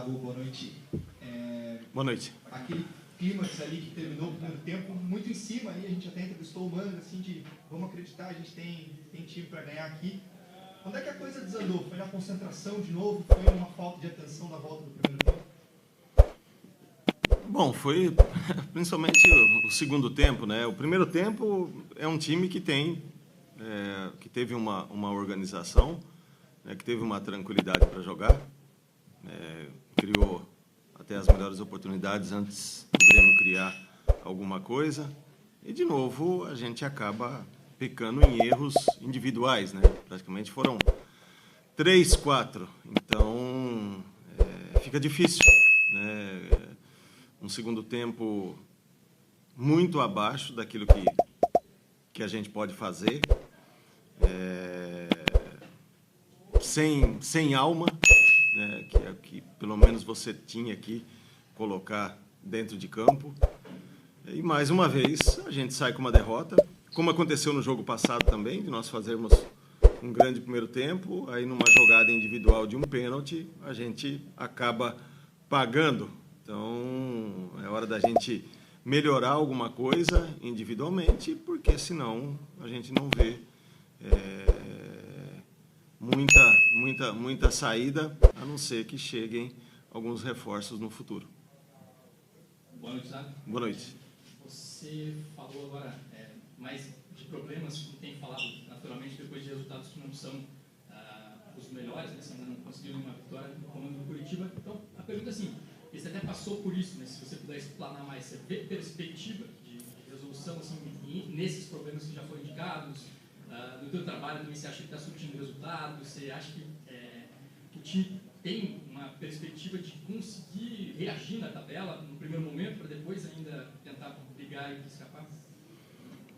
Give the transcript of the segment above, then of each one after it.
Zago, boa noite. Boa noite. Aquele clímax ali que terminou o primeiro tempo, muito em cima ali, a gente até entrevistou o Manga, assim, de vamos acreditar, a gente tem time para ganhar aqui. Onde é que a coisa desandou? Foi na concentração de novo? Foi uma falta de atenção na volta do primeiro tempo? Bom, foi principalmente o segundo tempo, né? O primeiro tempo é um time que que teve uma organização, né? Que teve uma tranquilidade para jogar, criou até as melhores oportunidades antes do Grêmio criar alguma coisa. E, de novo, a gente acaba pecando em erros individuais, né? Praticamente foram 3, 4. Então, fica difícil, né? Um segundo tempo muito abaixo daquilo que a gente pode fazer, sem alma, né? Que pelo menos você tinha que colocar dentro de campo. E mais uma vez a gente sai com uma derrota, como aconteceu no jogo passado também, de nós fazermos um grande primeiro tempo, aí numa jogada individual de um pênalti, a gente acaba pagando. Então, é hora da gente melhorar alguma coisa individualmente, porque senão a gente não vê muita saída, a não ser que cheguem alguns reforços no futuro. Boa noite, Zago. Boa noite. Você falou agora mais de problemas que tem falado naturalmente depois de resultados que não são os melhores, né? Você ainda não conseguiu nenhuma vitória no comando do Curitiba. Então, a pergunta é assim, você até passou por isso, né? Se você puder explanar mais, você vê perspectiva de resolução assim, nesses problemas que já foram indicados? No teu trabalho também você acha que está surtindo resultado? Você acha que o time tem uma perspectiva de conseguir reagir na tabela no primeiro momento para depois ainda tentar brigar e escapar?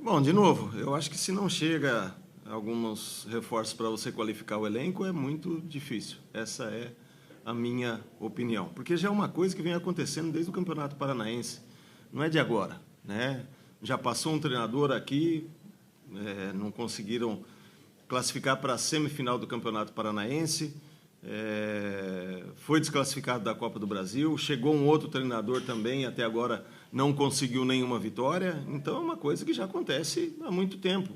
Bom, de novo, eu acho que se não chega alguns reforços para você qualificar o elenco, é muito difícil. Essa é a minha opinião. Porque já é uma coisa que vem acontecendo desde o Campeonato Paranaense. Não é de agora, né? Já passou um treinador aqui, não conseguiram classificar para a semifinal do Campeonato Paranaense, foi desclassificado da Copa do Brasil, chegou um outro treinador também, até agora não conseguiu nenhuma vitória. Então é uma coisa que já acontece há muito tempo,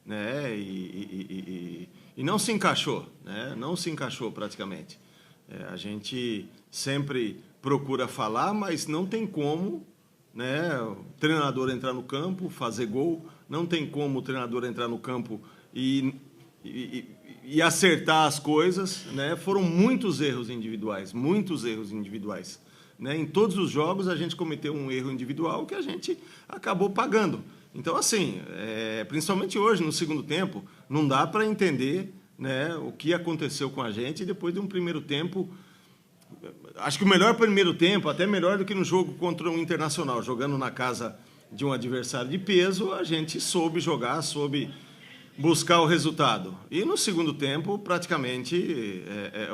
né? E não se encaixou, né? Não se encaixou praticamente. A gente sempre procura falar, mas não tem como, né, o treinador entrar no campo, fazer gol, não tem como o treinador entrar no campo e acertar as coisas, né? Foram muitos erros individuais, né? Em todos os jogos a gente cometeu um erro individual que a gente acabou pagando. Então, assim, principalmente hoje, no segundo tempo, não dá para entender, né, o que aconteceu com a gente depois de um primeiro tempo. Acho que o melhor primeiro tempo, até melhor do que no jogo contra o Internacional, jogando na casa de um adversário de peso, a gente soube jogar, soube buscar o resultado. E no segundo tempo, praticamente,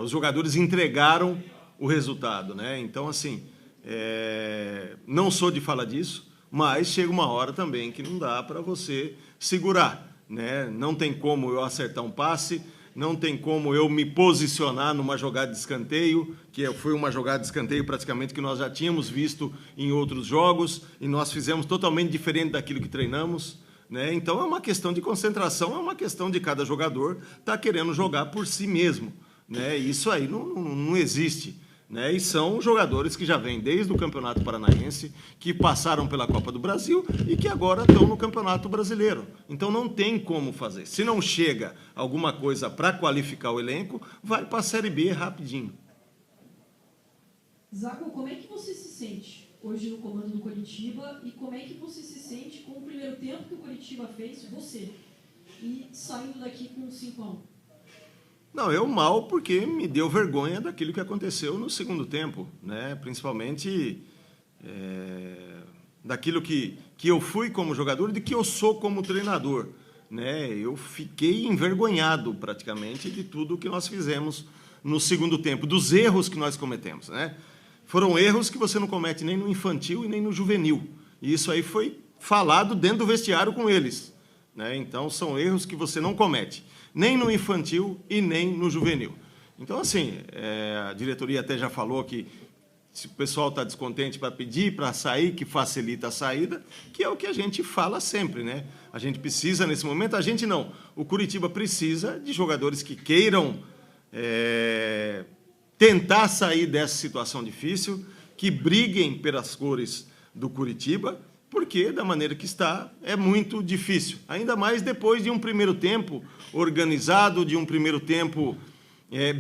os jogadores entregaram o resultado, né? Então, assim, não sou de falar disso, mas chega uma hora também que não dá para você segurar, né? Não tem como eu acertar um passe, não tem como eu me posicionar numa jogada de escanteio, que foi uma jogada de escanteio praticamente que nós já tínhamos visto em outros jogos, e nós fizemos totalmente diferente daquilo que treinamos, né? Então é uma questão de concentração, é uma questão de cada jogador estar querendo jogar por si mesmo, né? Isso aí não existe, né? E são jogadores que já vêm desde o Campeonato Paranaense, que passaram pela Copa do Brasil e que agora estão no Campeonato Brasileiro. Então não tem como fazer. Se não chega alguma coisa para qualificar o elenco, vai para a Série B rapidinho. Zago, como é que você se sente hoje no comando do Coritiba e como é que você se sente com o primeiro tempo que o Coritiba fez, você, e saindo daqui com 5-1? Não, eu mal porque me deu vergonha daquilo que aconteceu no segundo tempo, né? Principalmente daquilo que eu fui como jogador e de que eu sou como treinador, né? Eu fiquei envergonhado praticamente de tudo que nós fizemos no segundo tempo, dos erros que nós cometemos, né? Foram erros que você não comete nem no infantil e nem no juvenil. E isso aí foi falado dentro do vestiário com eles, né? Então, são erros que você não comete, nem no infantil e nem no juvenil. Então, assim, a diretoria até já falou que Se o pessoal está descontente para pedir, para sair, que facilita a saída, que é o que a gente fala sempre, né? A gente precisa, nesse momento, a gente não. O Curitiba precisa de jogadores que queiram tentar sair dessa situação difícil, que briguem pelas cores do Curitiba, porque, da maneira que está, é muito difícil. Ainda mais depois de um primeiro tempo organizado, de um primeiro tempo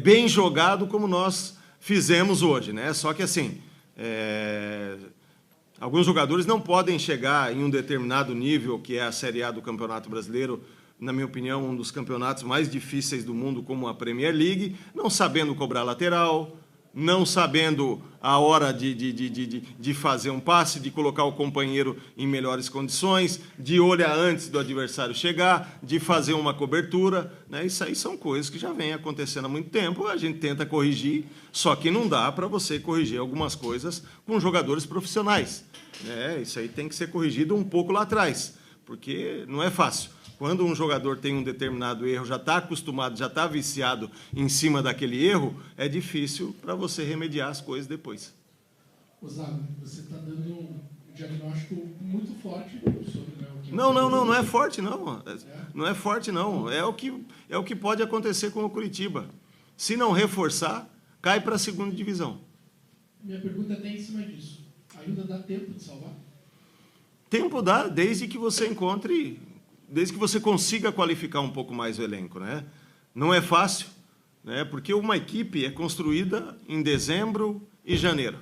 bem jogado, como nós fizemos hoje, né? Só que, assim, alguns jogadores não podem chegar em um determinado nível, que é a Série A do Campeonato Brasileiro, na minha opinião, um dos campeonatos mais difíceis do mundo, como a Premier League, não sabendo cobrar lateral, não sabendo a hora de fazer um passe, de colocar o companheiro em melhores condições, de olhar antes do adversário chegar, de fazer uma cobertura, né? Isso aí são coisas que já vem acontecendo há muito tempo, a gente tenta corrigir, só que não dá para você corrigir algumas coisas com jogadores profissionais, né? Isso aí tem que ser corrigido um pouco lá atrás, porque não é fácil. Quando um jogador tem um determinado erro, já está acostumado, já está viciado em cima daquele erro, é difícil para você remediar as coisas depois. Zago, você está dando um diagnóstico muito forte sobre o que... Não é forte, não. Não é forte, não. É o que pode acontecer com o Curitiba. Se não reforçar, cai para a segunda divisão. Minha pergunta é até em cima disso. Ainda dá tempo de salvar? Tempo dá, desde que você consiga qualificar um pouco mais o elenco, né? Não é fácil, né? Porque uma equipe é construída em dezembro e janeiro.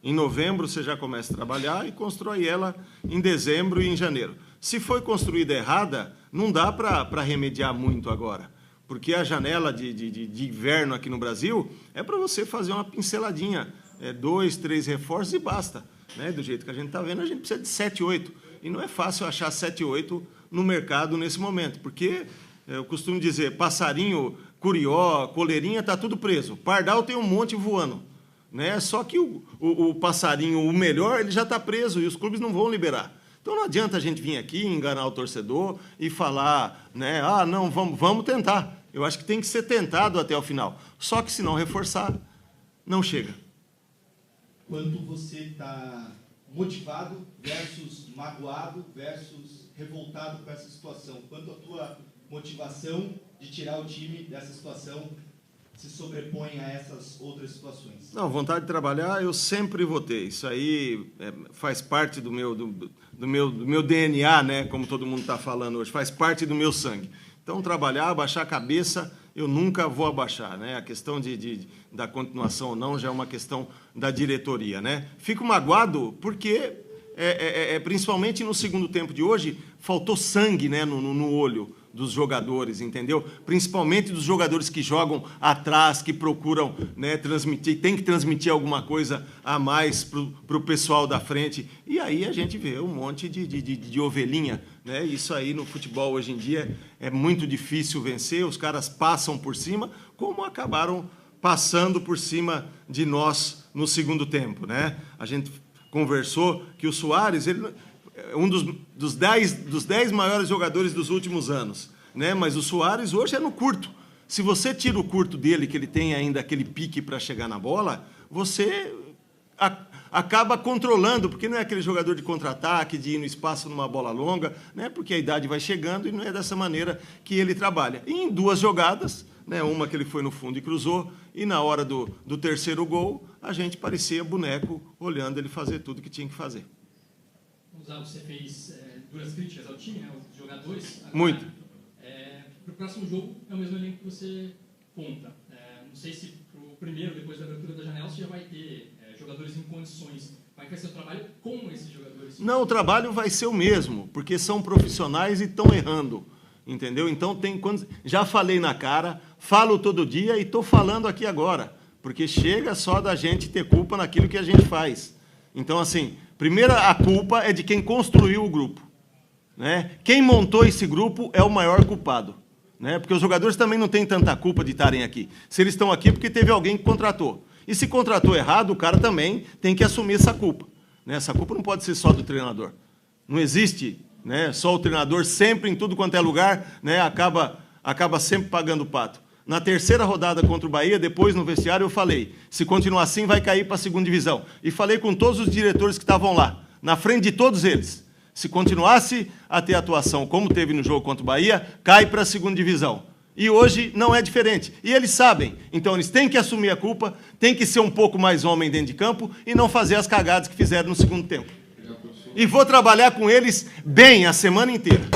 Em novembro você já começa a trabalhar e constrói ela em dezembro e em janeiro. Se foi construída errada, não dá para remediar muito agora, porque a janela de inverno aqui no Brasil é para você fazer uma pinceladinha, 2, 3 reforços e basta, né? Do jeito que a gente está vendo, a gente precisa de 7, 8. E não é fácil achar 7, 8 no mercado nesse momento, porque eu costumo dizer, passarinho, curió, coleirinha, está tudo preso. Pardal tem um monte voando, né? Só que o passarinho, o melhor, ele já está preso e os clubes não vão liberar. Então não adianta a gente vir aqui, enganar o torcedor e falar, né? Não, vamos tentar. Eu acho que tem que ser tentado até o final. Só que se não reforçar, não chega. Quanto você está motivado versus magoado versus revoltado com essa situação? Quanto a tua motivação de tirar o time dessa situação se sobrepõe a essas outras situações? Não, vontade de trabalhar eu sempre vou ter. Isso aí faz parte do meu DNA, né? Como todo mundo está falando hoje, faz parte do meu sangue. Então, trabalhar, abaixar a cabeça, eu nunca vou abaixar, né? A questão da continuação ou não já é uma questão da diretoria, né? Fico magoado porque, principalmente no segundo tempo de hoje, faltou sangue, né, no olho dos jogadores, entendeu? Principalmente dos jogadores que jogam atrás, que procuram, né, transmitir, tem que transmitir alguma coisa a mais para o pessoal da frente. E aí a gente vê um monte de ovelhinha, né? Isso aí no futebol hoje em dia é muito difícil vencer, os caras passam por cima, como acabaram passando por cima de nós no segundo tempo, né? A gente conversou que o Soares, ele é um dos 10 maiores jogadores dos últimos anos, né? Mas o Soares hoje é no curto. Se você tira o curto dele, que ele tem ainda aquele pique para chegar na bola, você acaba controlando, porque não é aquele jogador de contra-ataque, de ir no espaço numa bola longa, né? Porque a idade vai chegando e não é dessa maneira que ele trabalha. E em 2 jogadas, né? Uma que ele foi no fundo e cruzou, e na hora do terceiro gol, a gente parecia boneco olhando ele fazer tudo que tinha que fazer. Você fez duras críticas ao time, né, aos jogadores. Agora, muito. Para o próximo jogo, é o mesmo elenco que você conta. Não sei se para o primeiro, depois da abertura da janela, você já vai ter jogadores em condições. Como é que vai ser o trabalho com esses jogadores? Não, o trabalho vai ser o mesmo, porque são profissionais e estão errando, entendeu? Então, já falei na cara, falo todo dia e estou falando aqui agora, porque chega só da gente ter culpa naquilo que a gente faz. Então, assim, primeiro a culpa é de quem construiu o grupo, né? Quem montou esse grupo é o maior culpado, né? Porque os jogadores também não têm tanta culpa de estarem aqui. Se eles estão aqui, porque teve alguém que contratou. E se contratou errado, o cara também tem que assumir essa culpa, né? Essa culpa não pode ser só do treinador. Não existe, né, só o treinador sempre, em tudo quanto é lugar, né, acaba sempre pagando o pato. Na terceira rodada contra o Bahia, depois no vestiário, eu falei, se continuar assim, vai cair para a segunda divisão. E falei com todos os diretores que estavam lá, na frente de todos eles. Se continuasse a ter atuação como teve no jogo contra o Bahia, cai para a segunda divisão. E hoje não é diferente. E eles sabem. Então, eles têm que assumir a culpa, têm que ser um pouco mais homem dentro de campo e não fazer as cagadas que fizeram no segundo tempo. E vou trabalhar com eles bem a semana inteira.